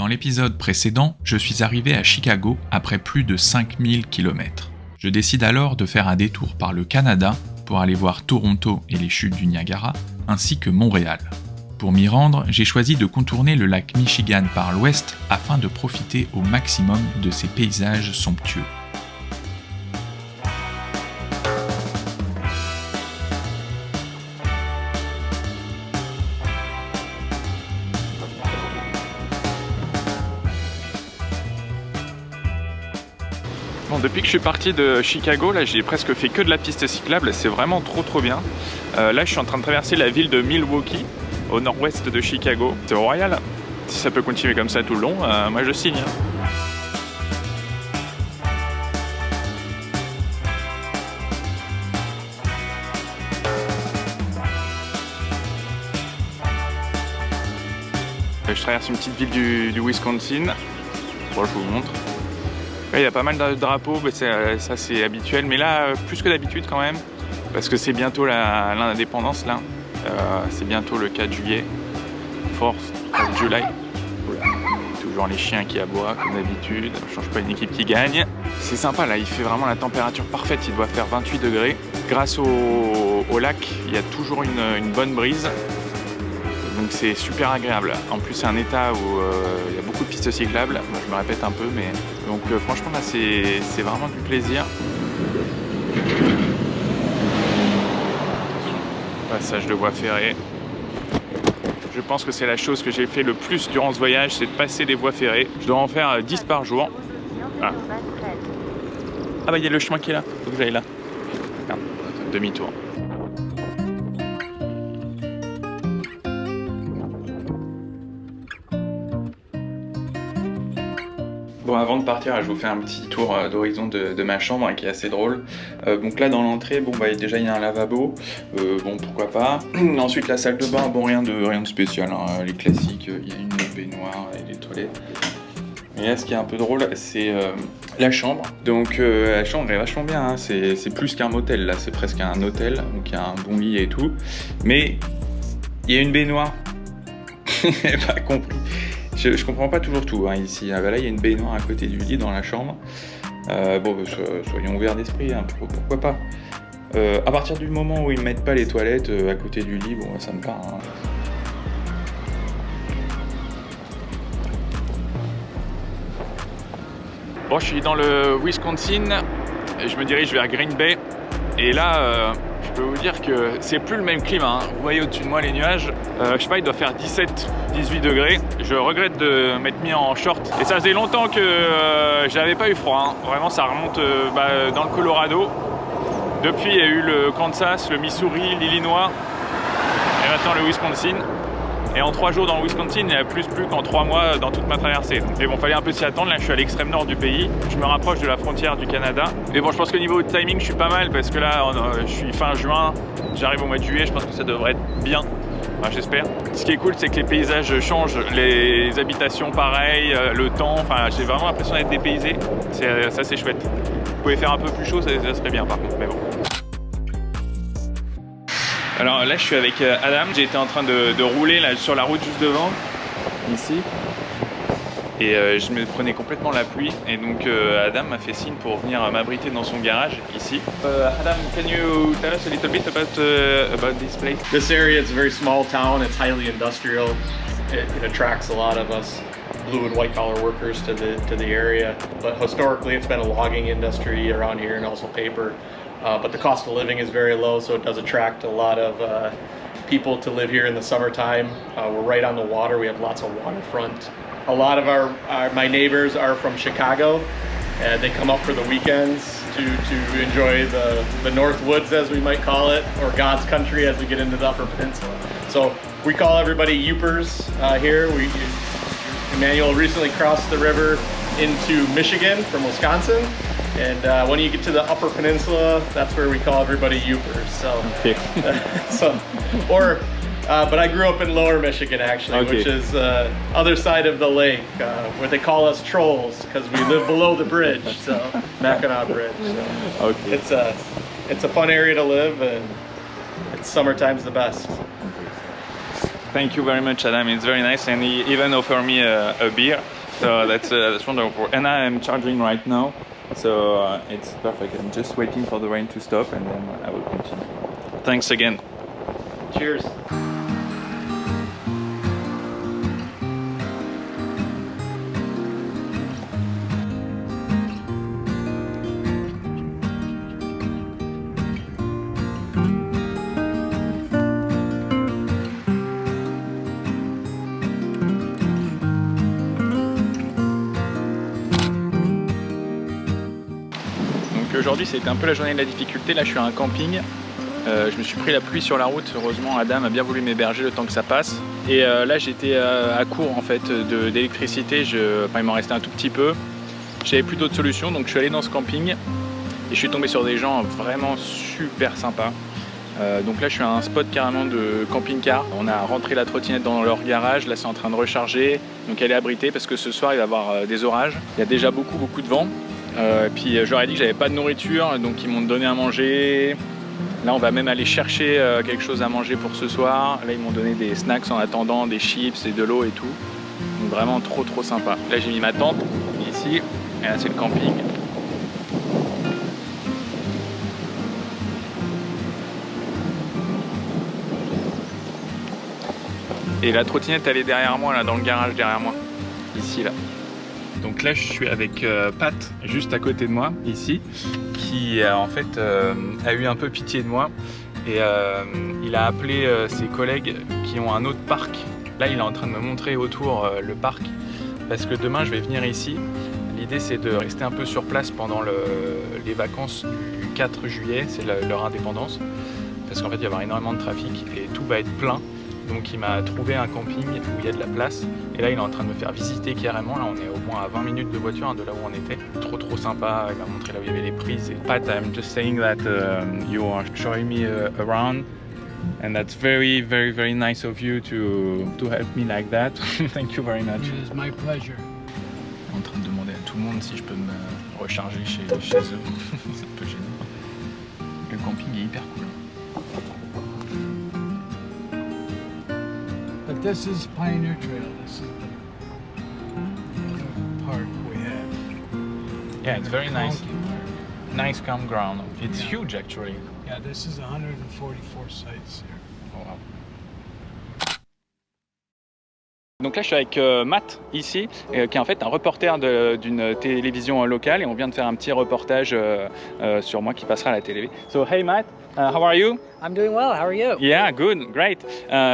Dans l'épisode précédent, je suis arrivé à Chicago après plus de 5000 km. Je décide alors de faire un détour par le Canada pour aller voir Toronto et les chutes du Niagara, ainsi que Montréal. Pour m'y rendre, j'ai choisi de contourner le lac Michigan par l'ouest afin de profiter au maximum de ses paysages somptueux. Bon, depuis que je suis parti de Chicago, là j'ai presque fait que de la piste cyclable, c'est vraiment trop bien. Là je suis en train de traverser la ville de Milwaukee, au nord-ouest de Chicago. C'est royal, si ça peut continuer comme ça tout le long, moi je signe. Je traverse une petite ville du Wisconsin, bon, je vous montre. Là, il y a pas mal de drapeaux, mais ça c'est habituel, mais là plus que d'habitude quand même, parce que c'est bientôt l'indépendance là, c'est bientôt le 4 juillet, 4th of July. Voilà. Toujours les chiens qui aboient comme d'habitude, on change pas une équipe qui gagne. C'est sympa là, il fait vraiment la température parfaite, il doit faire 28 degrés. Grâce au lac, il y a toujours une bonne brise. Donc c'est super agréable. En plus c'est un état où il y a beaucoup de pistes cyclables. Moi, je me répète un peu, mais donc franchement là c'est vraiment du plaisir. Passage de voie ferrée. Je pense que c'est la chose que j'ai fait le plus durant ce voyage, c'est de passer des voies ferrées. Je dois en faire 10 par jour. Voilà. Ah bah il y a le chemin qui est là, faut que j'aille là. Regarde, demi-tour. Bon, avant de partir, je vous fais un petit tour d'horizon de ma chambre qui est assez drôle. Donc là dans l'entrée, bon bah déjà il y a un lavabo, bon pourquoi pas. Ensuite la salle de bain, bon rien de spécial, hein. Les classiques, il y a une baignoire et des toilettes. Mais là ce qui est un peu drôle, c'est la chambre. Donc la chambre est vachement bien, hein. C'est plus qu'un motel là, c'est presque un hôtel, donc il y a un bon lit et tout. Mais il y a une baignoire, pas compris. Je comprends pas toujours tout hein, ici. Ah, bah là, il y a une baignoire à côté du lit dans la chambre. Bon, soyons ouverts d'esprit, hein, pourquoi pas. À partir du moment où ils mettent pas les toilettes à côté du lit, bon, ça me part. Hein. Bon, je suis dans le Wisconsin. Et je me dirige vers Green Bay. Et là, je peux vous dire que c'est plus le même climat. Hein. Vous voyez au-dessus de moi les nuages. Je sais pas, il doit faire 17-18 degrés. Je regrette de m'être mis en short. Et ça faisait longtemps que j'avais pas eu froid. Hein. Vraiment, ça remonte dans le Colorado. Depuis, il y a eu le Kansas, le Missouri, l'Illinois. Et maintenant le Wisconsin. Et en 3 jours dans le Wisconsin, il y a plus qu'en 3 mois dans toute ma traversée. Mais bon, fallait un peu s'y attendre. Là, je suis à l'extrême nord du pays. Je me rapproche de la frontière du Canada. Mais bon, je pense qu'au niveau de timing, je suis pas mal parce que là, je suis fin juin. J'arrive au mois de juillet. Je pense que ça devrait être bien. Enfin, j'espère. Ce qui est cool, c'est que les paysages changent. Les habitations, pareil. Le temps. Enfin, j'ai vraiment l'impression d'être dépaysé. C'est assez chouette. Vous pouvez faire un peu plus chaud, ça serait bien par contre. Mais bon. Alors là je suis avec Adam, j'ai été en train de rouler là, sur la route juste devant, ici, et je me prenais complètement la pluie, et donc Adam m'a fait signe pour venir m'abriter dans son garage, ici. Adam, can you tell us a little bit about this place? This area is a very small town, it's highly industrial, it attracts a lot of us blue and white collar workers to the area, but historically it's been a logging industry around here and also paper. But the cost of living is very low, so it does attract a lot of people to live here in the summertime. We're right on the water, we have lots of waterfront. A lot of my neighbors are from Chicago, and they come up for the weekends to enjoy the North Woods, as we might call it, or God's country as we get into the Upper Peninsula. So we call everybody Yoopers here. Emmanuel recently crossed the river into Michigan from Wisconsin. And when you get to the Upper Peninsula, that's where we call everybody Yoopers. So, okay. But I grew up in Lower Michigan actually, okay, which is other side of the lake, where they call us trolls because we live below the bridge, so Mackinac Bridge. So okay. It's a fun area to live, and it's summertime's the best. Thank you very much, Adam. It's very nice, and he even offered me a beer. So that's wonderful. And I am charging right now, so it's perfect. I'm just waiting for the rain to stop, and then I will continue. Thanks again. Cheers. Aujourd'hui c'était un peu la journée de la difficulté, là je suis à un camping, je me suis pris la pluie sur la route, heureusement Adam a bien voulu m'héberger le temps que ça passe. Et là j'étais à court en fait d'électricité, il m'en restait un tout petit peu, j'avais plus d'autres solutions donc je suis allé dans ce camping et je suis tombé sur des gens vraiment super sympas. Donc là je suis à un spot carrément de camping-car, on a rentré la trottinette dans leur garage, là c'est en train de recharger, donc elle est abritée parce que ce soir il va y avoir des orages, il y a déjà beaucoup de vent. Puis je leur ai dit que j'avais pas de nourriture, donc ils m'ont donné à manger. Là on va même aller chercher quelque chose à manger pour ce soir. Là ils m'ont donné des snacks en attendant, des chips et de l'eau et tout. Donc vraiment trop sympa. Là j'ai mis ma tente ici, et là c'est le camping. Et la trottinette elle est derrière moi, là dans le garage derrière moi, ici là. Donc là je suis avec Pat juste à côté de moi ici qui en fait a eu un peu pitié de moi et il a appelé ses collègues qui ont un autre parc. Là il est en train de me montrer autour le parc parce que demain je vais venir ici. L'idée c'est de rester un peu sur place pendant les vacances du 4 juillet, c'est leur indépendance, parce qu'en fait il va y avoir énormément de trafic et tout va être plein. Donc il m'a trouvé un camping où il y a de la place et là il est en train de me faire visiter carrément. Là on est au moins à 20 minutes de voiture de là où on était. Trop sympa, il m'a montré là où il y avait les prises. Et Pat, I'm just saying that you are showing me around and that's very nice of you to help me like that. Thank you very much. It is my pleasure. En train de demander à tout le monde si je peux me recharger chez eux. C'est un peu gênant. Le camping est hyper cool. But this is Pioneer Trail. This is the other park we have. Yeah, it's very nice. Monkey Park. Nice campground. It's Yeah. huge actually. Yeah, this is 144 sites here. Oh, wow. Donc là je suis avec Matt ici, qui est en fait un reporter d'une télévision locale et on vient de faire un petit reportage sur moi qui passera à la télé. So hey Matt, how are you? I'm doing well. How are you? Yeah, good, great.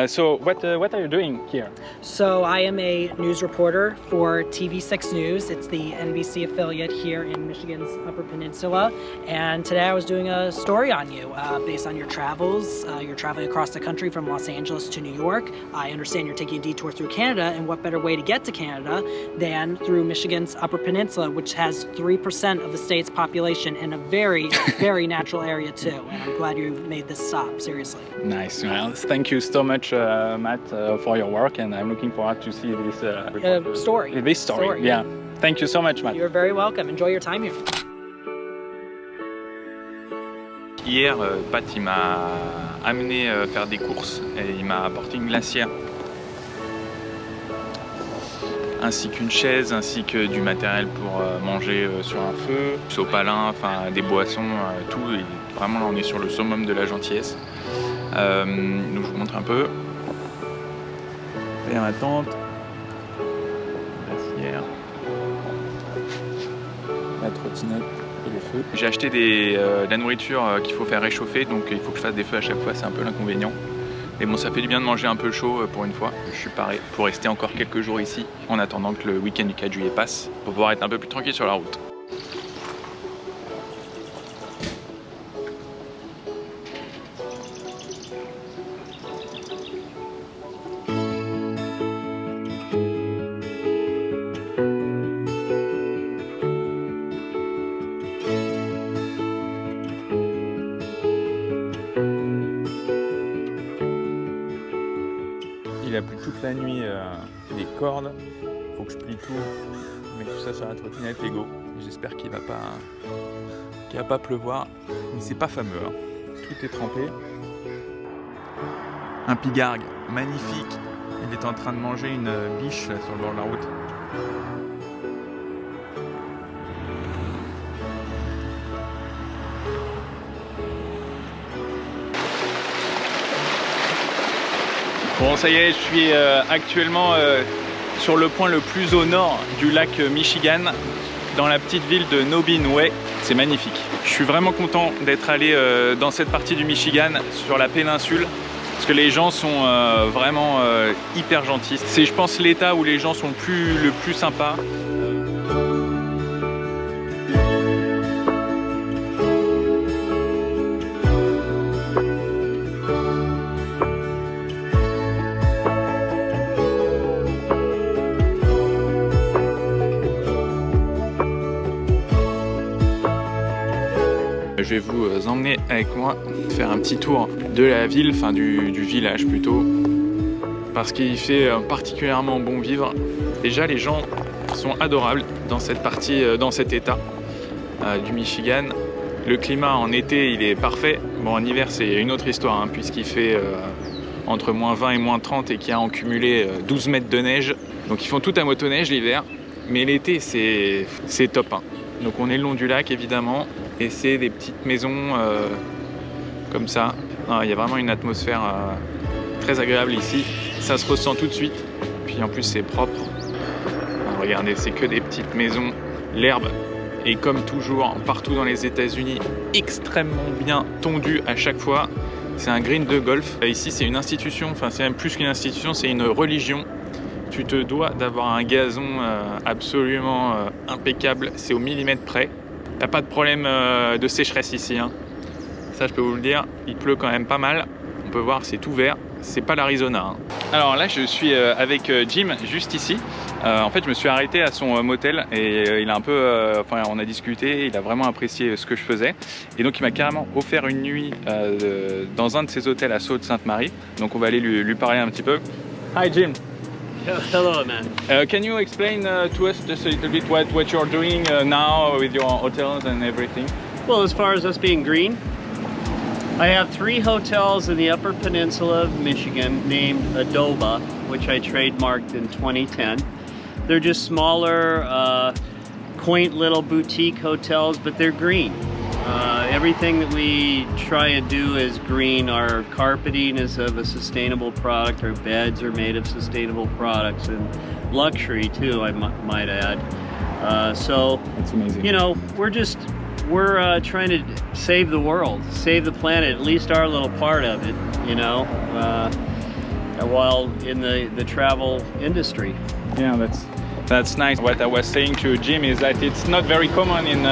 So what are you doing here? So I am a news reporter for TV6 News. It's the NBC affiliate here in Michigan's Upper Peninsula. And today I was doing a story on you based on your travels. You're traveling across the country from Los Angeles to New York. I understand you're taking a detour through Canada, and what better way to get to Canada than through Michigan's Upper Peninsula, which has 3% of the state's population in a very natural area too. And I'm glad you made this stop, seriously. Nice. Well, thank you so much, Matt, for your work, and I'm looking forward to see this Story. This story. Yeah. Thank you so much, Matt. You're very welcome. Enjoy your time here. Hier, Pat il m'a amené faire des courses et il m'a apporté une glacière. Ainsi qu'une chaise, ainsi que du matériel pour manger sur un feu, sopalin, enfin des boissons, tout. Et vraiment là on est sur le summum de la gentillesse. Donc je vous montre un peu. Derrière ma tente, glacière, la trottinette et les feux. J'ai acheté de la nourriture qu'il faut faire réchauffer, donc il faut que je fasse des feux à chaque fois, c'est un peu l'inconvénient. Mais bon, ça fait du bien de manger un peu chaud pour une fois. Je suis paré pour rester encore quelques jours ici, en attendant que le week-end du 4 juillet passe, pour pouvoir être un peu plus tranquille sur la route. Il a plu toute la nuit des cordes, faut que je plie tout, mais tout ça sur la trottinette Lego. J'espère qu'il va pas pleuvoir, mais c'est pas fameux, hein. Tout est trempé. Un pigargue magnifique Il est en train de manger une biche là, sur le bord de la route. Bon, ça y est, je suis actuellement sur le point le plus au nord du lac Michigan, dans la petite ville de Nobinway. C'est magnifique. Je suis vraiment content d'être allé dans cette partie du Michigan, sur la péninsule, parce que les gens sont vraiment hyper gentils. C'est, je pense, l'état où les gens sont le plus sympas. Je vais vous emmener avec moi faire un petit tour de la ville, enfin du village plutôt, parce qu'il fait particulièrement bon vivre. Déjà, les gens sont adorables dans cette partie, dans cet état du Michigan. Le climat en été, il est parfait. Bon, en hiver, c'est une autre histoire, hein, puisqu'il fait entre moins 20 et moins 30 et qu'il y a en cumulé 12 mètres de neige. Donc ils font tout à motoneige l'hiver, mais l'été, c'est top, hein. Donc on est le long du lac évidemment, et c'est des petites maisons comme ça. Il y a vraiment une atmosphère très agréable ici, ça se ressent tout de suite, puis en plus c'est propre. Regardez, c'est que des petites maisons, l'herbe est comme toujours partout dans les États-Unis extrêmement bien tondue à chaque fois. C'est un green de golf. Ici c'est une institution, enfin c'est même plus qu'une institution, c'est une religion. Tu te dois d'avoir un gazon absolument impeccable, c'est au millimètre près. T'as pas de problème de sécheresse ici, hein. Ça je peux vous le dire, il pleut quand même pas mal. On peut voir, c'est tout vert, c'est pas l'Arizona, hein. Alors là je suis avec Jim juste ici. En fait je me suis arrêté à son motel et il a un peu, enfin on a discuté, il a vraiment apprécié ce que je faisais. Et donc il m'a carrément offert une nuit dans un de ses hôtels à Sault-Sainte-Marie. Donc on va aller lui parler un petit peu. Hi Jim. Hello, man. Can you explain to us just a little bit what you're doing now with your hotels and everything? Well, as far as us being green, I have 3 hotels in the Upper Peninsula of Michigan named Adoba, which I trademarked in 2010. They're just smaller, quaint little boutique hotels, but they're green. Everything that we try and do is green. Our carpeting is of a sustainable product. Our beds are made of sustainable products, and luxury too, I might add. So, that's amazing. You know, we're trying to save the world, save the planet, at least our little part of it, you know, while in the travel industry. Yeah, that's nice. What I was saying to Jim is that it's not very common in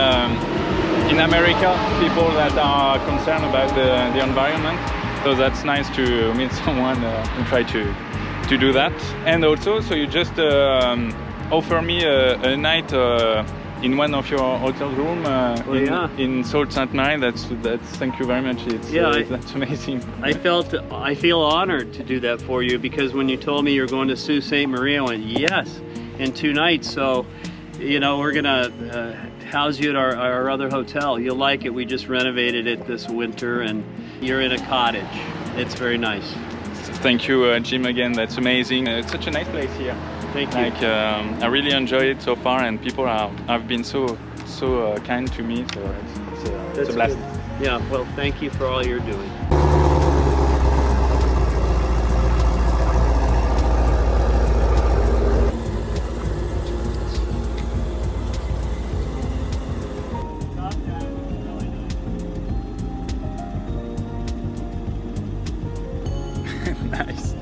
America, people that are concerned about the environment. So that's nice to meet someone and try to do that. And also, so you just offer me a night in one of your hotel room in Sault-Sainte-Marie. That's thank you very much. That's amazing. I feel honored to do that for you, because when you told me you're going to Sault Ste. Marie, I went yes, in 2 nights. So, you know, we're gonna house you at our other hotel. You'll like it. We just renovated it this winter, and you're in a cottage. It's very nice. Thank you, Jim, again. That's amazing. It's such a nice place here. Thank you. Like, I really enjoy it so far, and people have been so kind to me. So it's a blast. Good. Yeah. Well, thank you for all you're doing. Nice.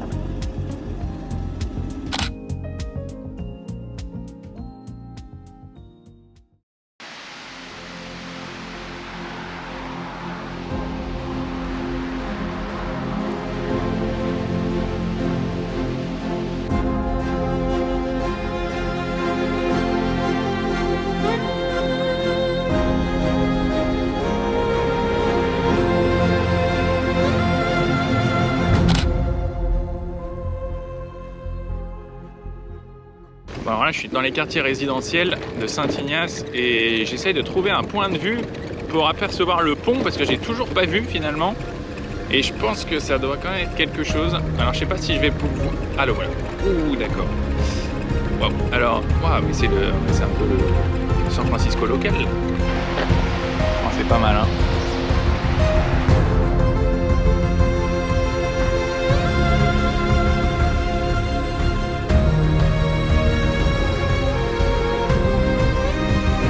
Alors là, je suis dans les quartiers résidentiels de Saint-Ignace et j'essaye de trouver un point de vue pour apercevoir le pont, parce que j'ai toujours pas vu finalement. Et je pense que ça doit quand même être quelque chose. Alors je sais pas si je vais pouvoir... Ah le voilà. Ouh d'accord. Wow. Alors, waouh, mais c'est un peu le San Francisco local. Oh, c'est pas mal hein.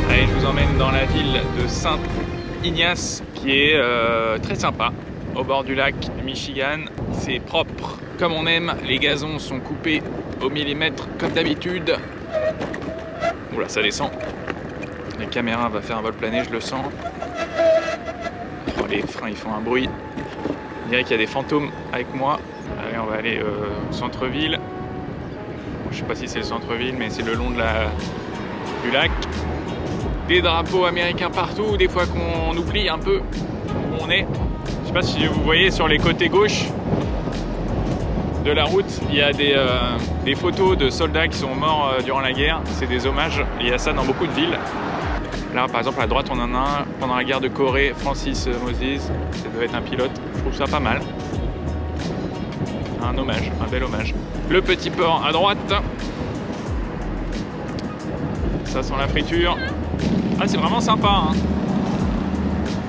Allez, je vous emmène dans la ville de Saint-Ignace qui est très sympa. Au bord du lac Michigan, c'est propre comme on aime, les gazons sont coupés au millimètre comme d'habitude. Oula, ça descend. La caméra va faire un vol plané, je le sens. Oh, les freins ils font un bruit. On dirait qu'il y a des fantômes avec moi. Allez, on va aller au centre-ville. Bon, je sais pas si c'est le centre-ville, mais c'est le long du lac. Des drapeaux américains partout, des fois qu'on oublie un peu où on est. Je sais pas si vous voyez sur les côtés gauche de la route, il y a des photos de soldats qui sont morts durant la guerre. C'est des hommages. Il y a ça dans beaucoup de villes. Là, par exemple, à droite, on en a un pendant la guerre de Corée, Francis Moses. Ça doit être un pilote. Je trouve ça pas mal. Un hommage, un bel hommage. Le petit port à droite. Ça sent la friture. Ah, c'est vraiment sympa, hein.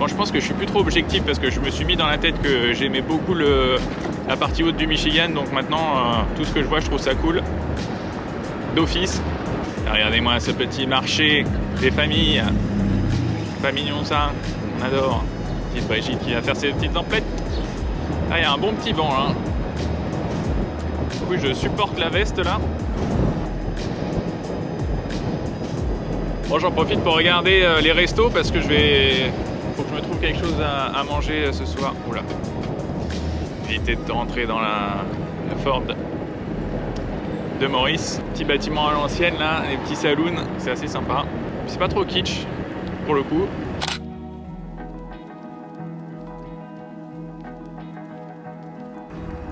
Bon, je pense que je suis plus trop objectif parce que je me suis mis dans la tête que j'aimais beaucoup la partie haute du Michigan, donc maintenant tout ce que je vois je trouve ça cool d'office. Regardez-moi ce petit marché des familles, pas mignon ça, on adore. Petite Brigitte qui va faire ses petites emplettes. Ah, il y a un bon petit banc là. Oui, je supporte la veste là. Bon, j'en profite pour regarder les restos parce que faut que je me trouve quelque chose à manger ce soir. Oula. Éviter de rentrer dans la Ford de Maurice. Petit bâtiment à l'ancienne là, les petits saloons, c'est assez sympa. C'est pas trop kitsch pour le coup.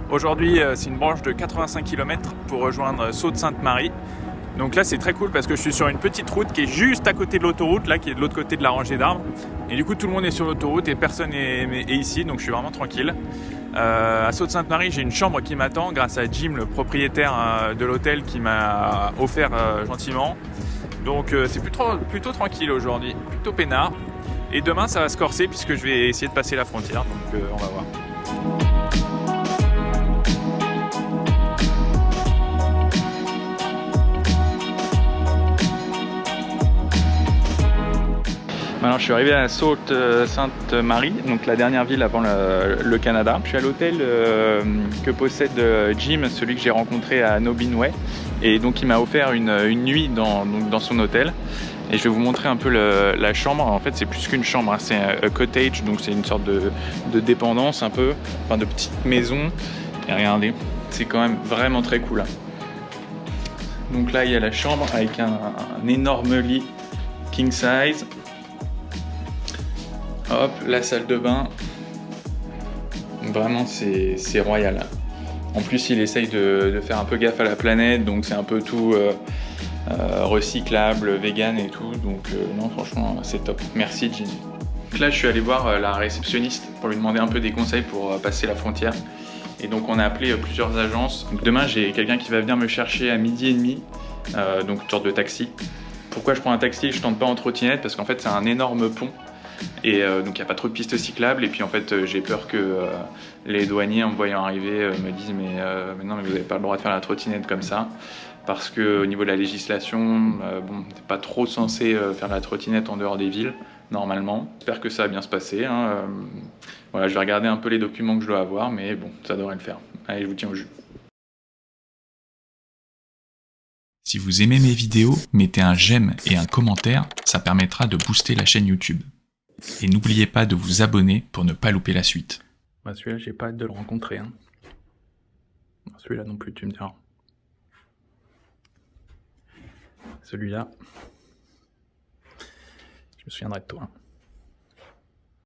Aujourd'hui, c'est une branche de 85 km pour rejoindre Sault-Sainte-Marie. Donc là, c'est très cool parce que je suis sur une petite route qui est juste à côté de l'autoroute, là, qui est de l'autre côté de la rangée d'arbres. Et du coup, tout le monde est sur l'autoroute et personne est ici, donc je suis vraiment tranquille. À Sault-Sainte-Marie, j'ai une chambre qui m'attend grâce à Jim, le propriétaire de l'hôtel, qui m'a offert gentiment. Donc c'est plutôt tranquille aujourd'hui, plutôt peinard. Et demain, ça va se corser puisque je vais essayer de passer la frontière, donc on va voir. Alors, je suis arrivé à Sault-Sainte-Marie, donc la dernière ville avant le Canada. Je suis à l'hôtel que possède Jim, celui que j'ai rencontré à Nobinway. Et donc il m'a offert une nuit dans son hôtel. Et je vais vous montrer un peu la chambre. En fait, c'est plus qu'une chambre, hein. C'est un cottage, donc c'est une sorte de dépendance un peu, enfin de petite maison. Et regardez, c'est quand même vraiment très cool. Donc là, il y a la chambre avec un énorme lit king size. Hop, la salle de bain. Vraiment, c'est royal. En plus, il essaye de faire un peu gaffe à la planète, donc c'est un peu tout recyclable, vegan et tout. Donc non, franchement, c'est top. Merci, Jim. Donc là, je suis allé voir la réceptionniste pour lui demander un peu des conseils pour passer la frontière. Et donc, on a appelé plusieurs agences. Donc demain, j'ai quelqu'un qui va venir me chercher à 12h30, donc une sorte de taxi. Pourquoi je prends un taxi et je tente pas en trottinette? Parce qu'en fait, c'est un énorme pont. Et donc il n'y a pas trop de pistes cyclables et puis en fait j'ai peur que les douaniers en me voyant arriver me disent mais non mais vous n'avez pas le droit de faire la trottinette comme ça parce que au niveau de la législation bon t'es pas trop censé faire la trottinette en dehors des villes normalement. J'espère que ça va bien se passer hein. Voilà, je vais regarder un peu les documents que je dois avoir mais bon ça devrait le faire. Allez, je vous tiens au jus. Si vous aimez mes vidéos, mettez un j'aime et un commentaire, ça permettra de booster la chaîne YouTube. Et n'oubliez pas de vous abonner pour ne pas louper la suite. Bah celui-là, j'ai pas hâte de le rencontrer. Hein. Celui-là non plus, tu me diras. Celui-là, je me souviendrai de toi. Hein.